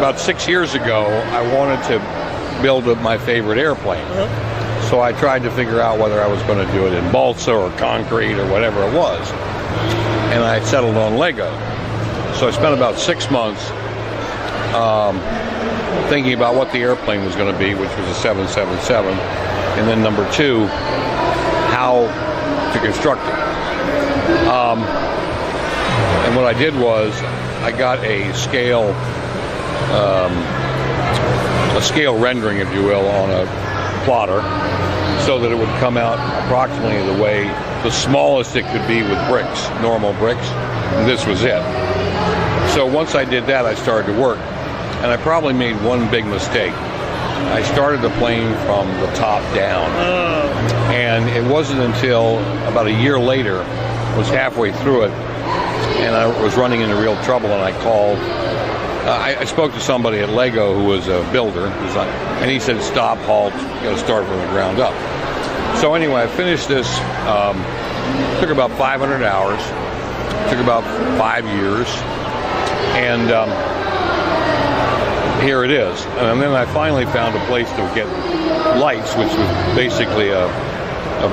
about 6 years ago, I wanted to build my favorite airplane. So I tried to figure out whether I was going to do it in balsa or concrete or whatever it was. And I settled on Lego. So I spent about 6 months thinking about what the airplane was going to be, which was a 777. And then number 2, how to construct it. And what I did was I got a scale rendering, if you will, on a plotter, so that it would come out approximately the smallest it could be with bricks, normal bricks. And this was it. So once I did that, I started to work, and I probably made one big mistake. I started the plane from the top down, and it wasn't until about a year later, was halfway through it, and I was running into real trouble, and I called. I spoke to somebody at Lego who was a builder, and he said, "Stop, halt, you got to start from the ground up." So anyway, I finished this. Took about 500 hours. Took about 5 years, and here it is. And then I finally found a place to get lights, which was basically a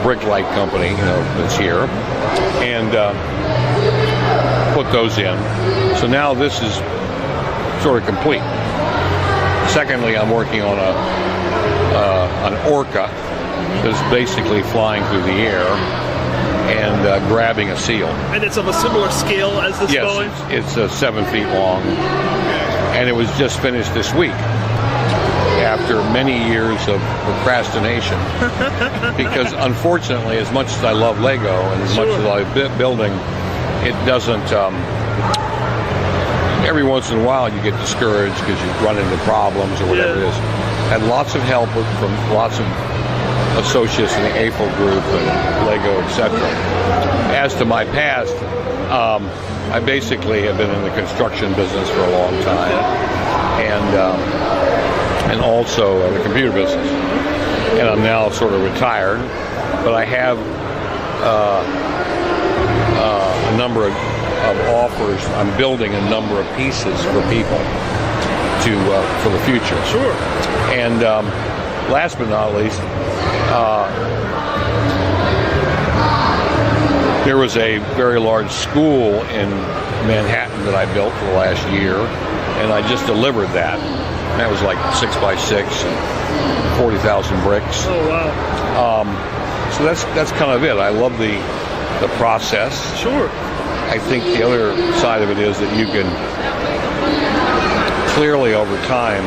brick light company, that's here, and put those in. So now this is sort of complete. Secondly, I'm working on an Orca that's basically flying through the air and grabbing a seal. And it's of a similar scale as this Boeing? Yes, it's 7 feet long, and it was just finished this week after many years of procrastination. Because unfortunately, as much as I love Lego and as much as I love building, it doesn't. Every once in a while you get discouraged because you run into problems or whatever it is. Had lots of help from lots of associates in the Eiffel Group and Lego, etc. As to my past, I basically have been in the construction business for a long time, and also the computer business. And I'm now sort of retired, but I have a number of offers. I'm building a number of pieces for people for the future. Sure. And last but not least, there was a very large school in Manhattan that I built for the last year, and I just delivered that. And that was like 6x6 and 40,000 bricks. Oh wow! So that's kind of it. I love the process. Sure. I think the other side of it is that you can clearly over time,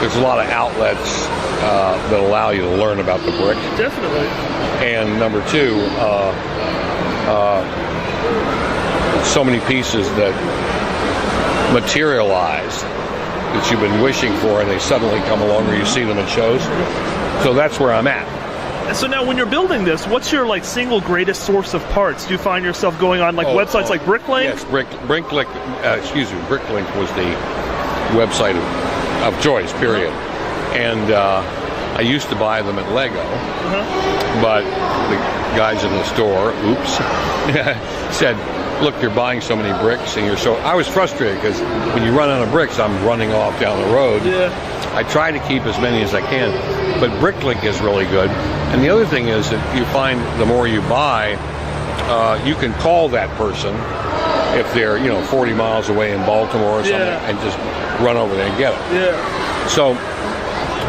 there's a lot of outlets that allow you to learn about the brick. Definitely. And number 2, so many pieces that materialize that you've been wishing for, and they suddenly come along where you see them at shows. So that's where I'm at. So now when you're building this, what's your single greatest source of parts? Do you find yourself going on websites like BrickLink? Yes, BrickLink was the website of choice, period. And I used to buy them at Lego, but the guys in the store, said, "Look, you're buying so many bricks, and I was frustrated because when you run out of bricks, I'm running off down the road." Yeah. I try to keep as many as I can, but BrickLink is really good. And the other thing is that you find the more you buy, you can call that person if they're 40 miles away in Baltimore or something, and just run over there and get it. Yeah. So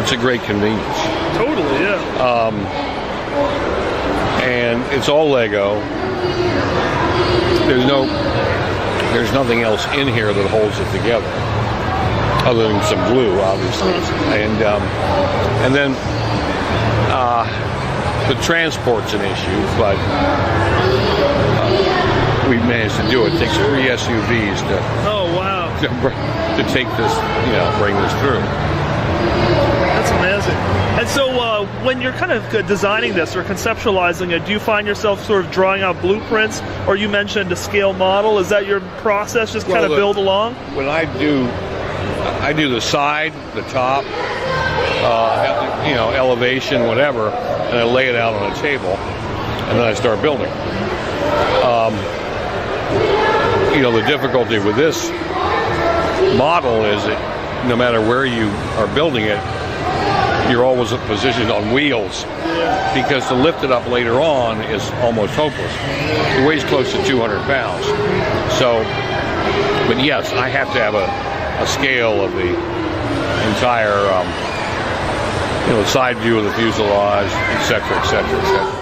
it's a great convenience. Totally, yeah. And it's all Lego. There's nothing else in here that holds it together, other than some glue, obviously. And then the transport's an issue, but we've managed to do it. It takes 3 SUVs to take this, bring this through. That's amazing. And so when you're kind of designing this or conceptualizing it, do you find yourself sort of drawing out blueprints, or you mentioned a scale model? Is that your process, just kind of build along? When I do the side, the top, elevation, whatever, and I lay it out on a table, and then I start building. The difficulty with this model is that no matter where you are building it, you're always positioned on wheels, because to lift it up later on is almost hopeless. It weighs close to 200 pounds. So, but yes, I have to have a scale of the entire, side view of the fuselage, etc., etc., etc.